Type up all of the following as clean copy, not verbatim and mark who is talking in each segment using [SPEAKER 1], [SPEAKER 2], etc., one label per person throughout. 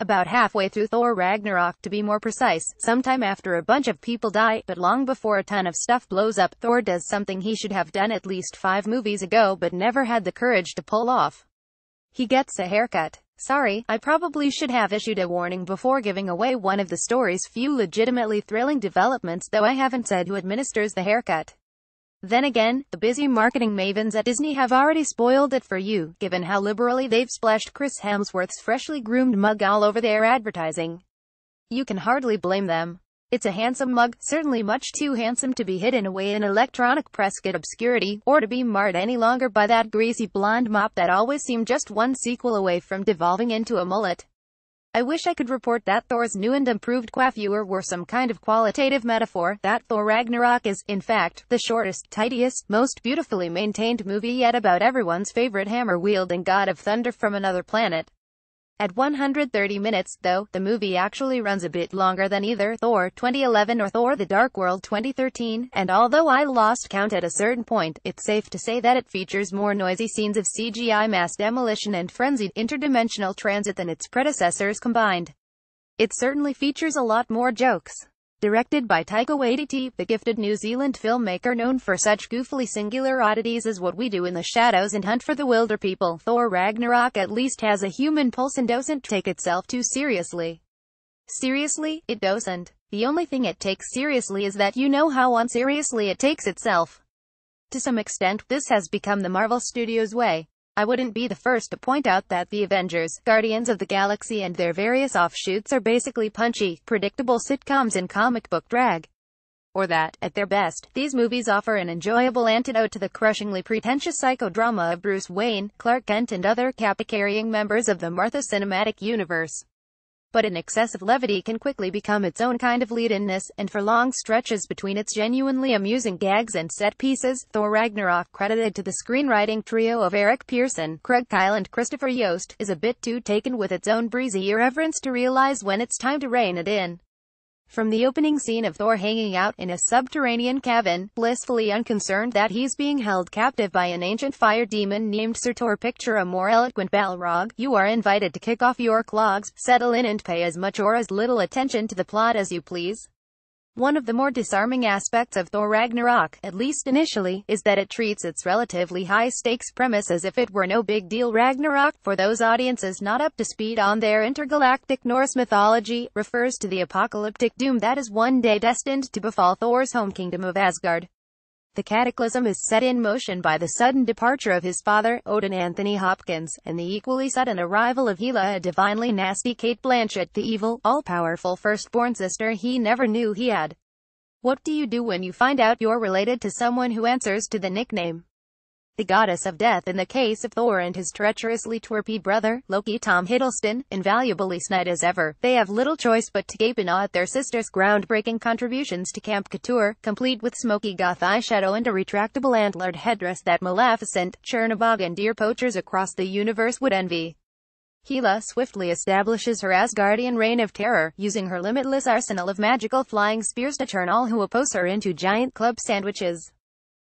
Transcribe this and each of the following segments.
[SPEAKER 1] About halfway through Thor Ragnarok to be more precise, sometime after a bunch of people die, but long before a ton of stuff blows up, Thor does something he should have done at least 5 movies ago but never had the courage to pull off. He gets a haircut. Sorry, I probably should have issued a warning before giving away one of the story's few legitimately thrilling developments, though I haven't said who administers the haircut. Then again, the busy marketing mavens at Disney have already spoiled it for you, given how liberally they've splashed Chris Hemsworth's freshly groomed mug all over their advertising. You can hardly blame them. It's a handsome mug, certainly much too handsome to be hidden away in electronic Prescott obscurity, or to be marred any longer by that greasy blonde mop that always seemed just one sequel away from devolving into a mullet. I wish I could report that Thor's new and improved coiffure were some kind of qualitative metaphor, that Thor Ragnarok is, in fact, the shortest, tidiest, most beautifully maintained movie yet about everyone's favorite hammer-wielding god of thunder from another planet. At 130 minutes, though, the movie actually runs a bit longer than either Thor 2011 or Thor The Dark World 2013, and although I lost count at a certain point, it's safe to say that it features more noisy scenes of CGI mass demolition and frenzied interdimensional transit than its predecessors combined. It certainly features a lot more jokes. Directed by Taika Waititi, the gifted New Zealand filmmaker known for such goofily singular oddities as What We Do in the Shadows and Hunt for the Wilder People, Thor Ragnarok at least has a human pulse and doesn't take itself too seriously. Seriously, it doesn't. The only thing it takes seriously is that you know how unseriously it takes itself. To some extent, this has become the Marvel Studios way. I wouldn't be the first to point out that the Avengers, Guardians of the Galaxy and their various offshoots are basically punchy, predictable sitcoms in comic book drag. Or that, at their best, these movies offer an enjoyable antidote to the crushingly pretentious psychodrama of Bruce Wayne, Clark Kent and other cape-carrying members of the Martha Cinematic Universe. But an excessive levity can quickly become its own kind of lead-inness, and for long stretches between its genuinely amusing gags and set pieces, Thor Ragnarok, credited to the screenwriting trio of Eric Pearson, Craig Kyle and Christopher Yost, is a bit too taken with its own breezy irreverence to realize when it's time to rein it in. From the opening scene of Thor hanging out in a subterranean cabin, blissfully unconcerned that he's being held captive by an ancient fire demon named Surtur, picture a more eloquent Balrog. You are invited to kick off your clogs, settle in and pay as much or as little attention to the plot as you please. One of the more disarming aspects of Thor Ragnarok, at least initially, is that it treats its relatively high-stakes premise as if it were no big deal. Ragnarok, for those audiences not up to speed on their intergalactic Norse mythology, refers to the apocalyptic doom that is one day destined to befall Thor's home kingdom of Asgard. The cataclysm is set in motion by the sudden departure of his father, Odin Anthony Hopkins, and the equally sudden arrival of Hela, a divinely nasty Cate Blanchett, the evil, all-powerful firstborn sister he never knew he had. What do you do when you find out you're related to someone who answers to the nickname the goddess of death? In the case of Thor and his treacherously twerpy brother, Loki, Tom Hiddleston, invaluably snide as ever, they have little choice but to gape in awe at their sister's groundbreaking contributions to camp couture, complete with smoky goth eyeshadow and a retractable antlered headdress that Maleficent, Chernabog and deer poachers across the universe would envy. Hela swiftly establishes her Asgardian reign of terror, using her limitless arsenal of magical flying spears to turn all who oppose her into giant club sandwiches.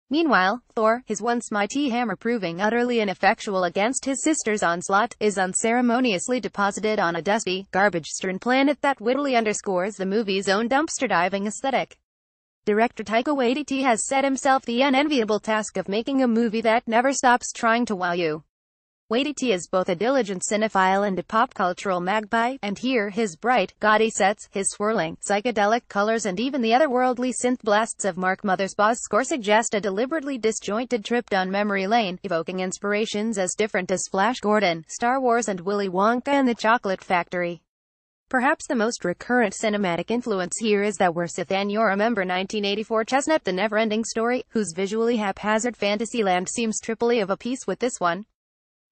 [SPEAKER 1] Meanwhile, Thor, his once mighty hammer proving utterly ineffectual against his sister's onslaught, is unceremoniously deposited on a dusty, garbage-strewn planet that wittily underscores the movie's own dumpster-diving aesthetic. Director Taika Waititi has set himself the unenviable task of making a movie that never stops trying to wow you. Waititi is both a diligent cinephile and a pop-cultural magpie, and here his bright, gaudy sets, his swirling, psychedelic colors and even the otherworldly synth blasts of Mark Mothersbaugh's score suggest a deliberately disjointed trip down memory lane, evoking inspirations as different as Flash Gordon, Star Wars and Willy Wonka and the Chocolate Factory. Perhaps the most recurrent cinematic influence here is that we're Sithan. You remember 1984 Chestnut, the never-ending story, whose visually haphazard fantasyland seems triply of a piece with this one.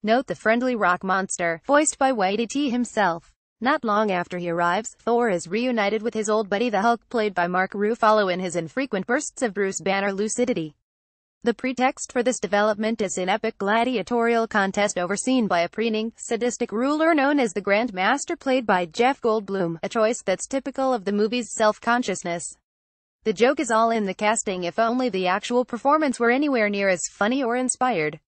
[SPEAKER 1] Note the friendly rock monster, voiced by Waititi himself. Not long after he arrives, Thor is reunited with his old buddy the Hulk, played by Mark Ruffalo, in his infrequent bursts of Bruce Banner lucidity. The pretext for this development is an epic gladiatorial contest overseen by a preening, sadistic ruler known as the Grand Master, played by Jeff Goldblum, a choice that's typical of the movie's self-consciousness. The joke is all in the casting, if only the actual performance were anywhere near as funny or inspired.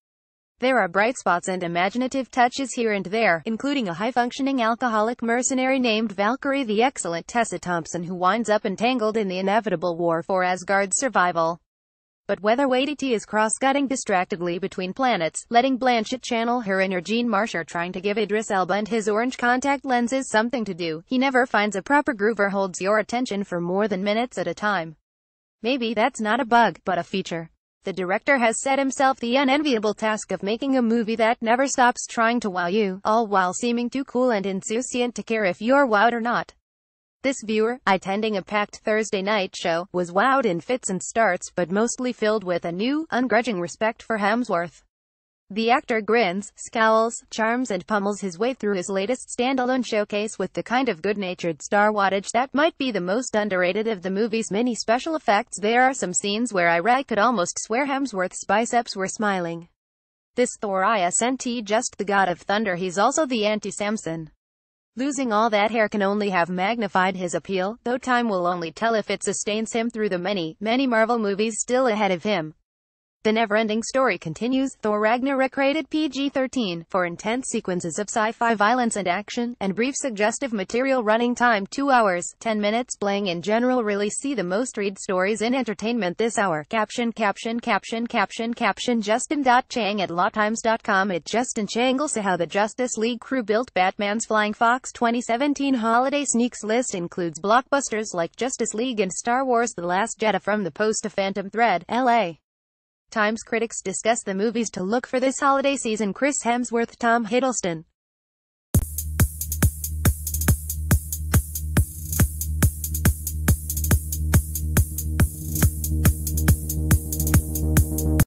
[SPEAKER 1] There are bright spots and imaginative touches here and there, including a high-functioning alcoholic mercenary named Valkyrie, the excellent Tessa Thompson, who winds up entangled in the inevitable war for Asgard's survival. But whether Waititi is cross-cutting distractedly between planets, letting Blanchett channel her inner Jean Marsh, or trying to give Idris Elba and his orange contact lenses something to do, he never finds a proper groove or holds your attention for more than minutes at a time. Maybe that's not a bug, but a feature. The director has set himself the unenviable task of making a movie that never stops trying to wow you, all while seeming too cool and insouciant to care if you're wowed or not. This viewer, attending a packed Thursday night show, was wowed in fits and starts, but mostly filled with a new, ungrudging respect for Hemsworth. The actor grins, scowls, charms and pummels his way through his latest standalone showcase with the kind of good-natured star wattage that might be the most underrated of the movie's many special effects. There are some scenes where I could almost swear Hemsworth's biceps were smiling. This Thor isn't just the god of thunder, he's also the anti-Samson. Losing all that hair can only have magnified his appeal, though time will only tell if it sustains him through the many Marvel movies still ahead of him. The never-ending story continues. Thor Ragnarok rated PG-13, for intense sequences of sci-fi violence and action, and brief suggestive material. Running time 2 hours, 10 minutes. Playing in general. Really see the most read stories in entertainment this hour. Caption Justin.Chang at lawtimes.com. It Justin Chang say how the Justice League crew built Batman's Flying Fox. 2017 holiday sneaks list includes blockbusters like Justice League and Star Wars The Last Jedi. From the Post to Phantom Thread, LA Times critics discuss the movies to look for this holiday season. Chris Hemsworth, Tom Hiddleston,